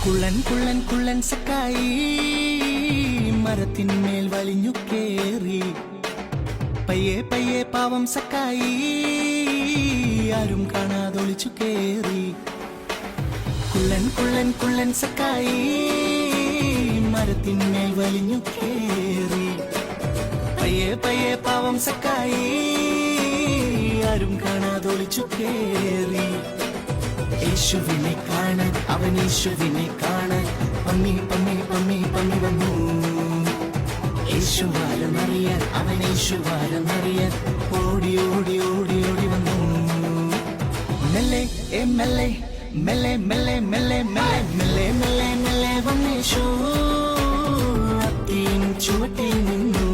കുള്ളൻ കുള്ളൻ കുള്ളൻ സക്കായി മരത്തിന്മേൽ വലിഞ്ഞു കേറി. പയ്യെ പയ്യെ പാവം സക്കായി ആരും കാണാതൊളിച്ചു കേറി. കുള്ളൻ കുള്ളൻ കുള്ളൻ സക്കായി മരത്തിന്മേൽ വലിഞ്ഞു കേറി. പയ്യെ പയ്യെ പാവം സക്കായി ആരും കാണാതൊളിച്ചു കേറി. യേശുവിനെ കാണാൻ അവൻ യേശുവിനെ കാണാൻ പമ്മി പമ്മി പമ്മി പമ്മി വന്നു. യേശുവാരെന്നറിയാൻ അവൻ യേശുവാരെന്നറിയാൻ ഓടി ഓടി ഓടി ഓടി വന്നു. മെല്ലെ മെല്ലെ മെല്ലെ മെല്ലെ മെല്ലെ മെല്ലെ മെല്ലെ മെല്ലെ മെല്ലെ വന്നേശു അത്തിൻ ചുവട്ടിൽ നിന്നു.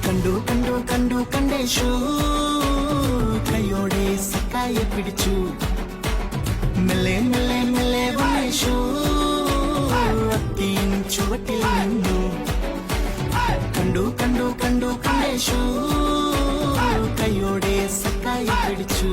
കണ്ടു കണ്ടു കണ്ടു കണ്ടേശു കൈയോടെ സക്കായെ പിടിച്ചു. മെല്ലെ മെല്ലെ മെല്ലെ വന്നേശു അത്തിൻ ചുവട്ടിൽ നിന്നു. കണ്ടു കണ്ടു കണ്ടു കണ്ടേശു കൈയോടെ സക്കായെ പിടിച്ചു.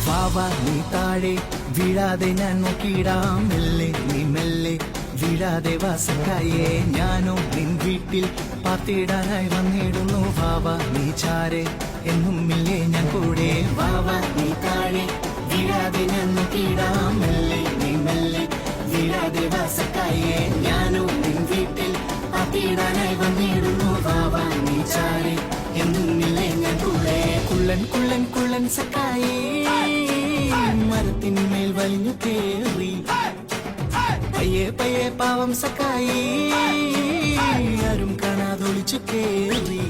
വാവ നീ താഴെ വീഴാതെ ഞാൻ നോക്കിയിടാം. മെല്ലെ നീ മെല്ലെ വീഴാതെ വാ സക്കായെ, ഞാനോ നിൻ വീട്ടിൽ പാത്തിടാനായി വന്നിടുന്നു. വാവ നീ ചാരെ എന്നും ഇല്ലേ ഞാൻ കൂടെ. വാവ നീ താഴെ വീഴാതെ ഞാൻ നോക്കിയിടാം. മെല്ലെ നീ മെല്ലെ വീഴാതെ വാ സക്കായെ, ഞാനോ നിൻ വീട്ടിൽ പാത്തിടാനായി വന്നിടുന്നു. വാവ നീ ചാരെ എന്നും ഇല്ലേ ഞാൻ കൂടെ. കുള്ളൻ കുള്ളൻ കുള്ളൻ സക്കായെ മരത്തിന്മേൽ വലിഞ്ഞു കേറി. പയ്യെ പയ്യെ പാവം സക്കായി ആരും കാണാതൊളിച്ചു കേറി.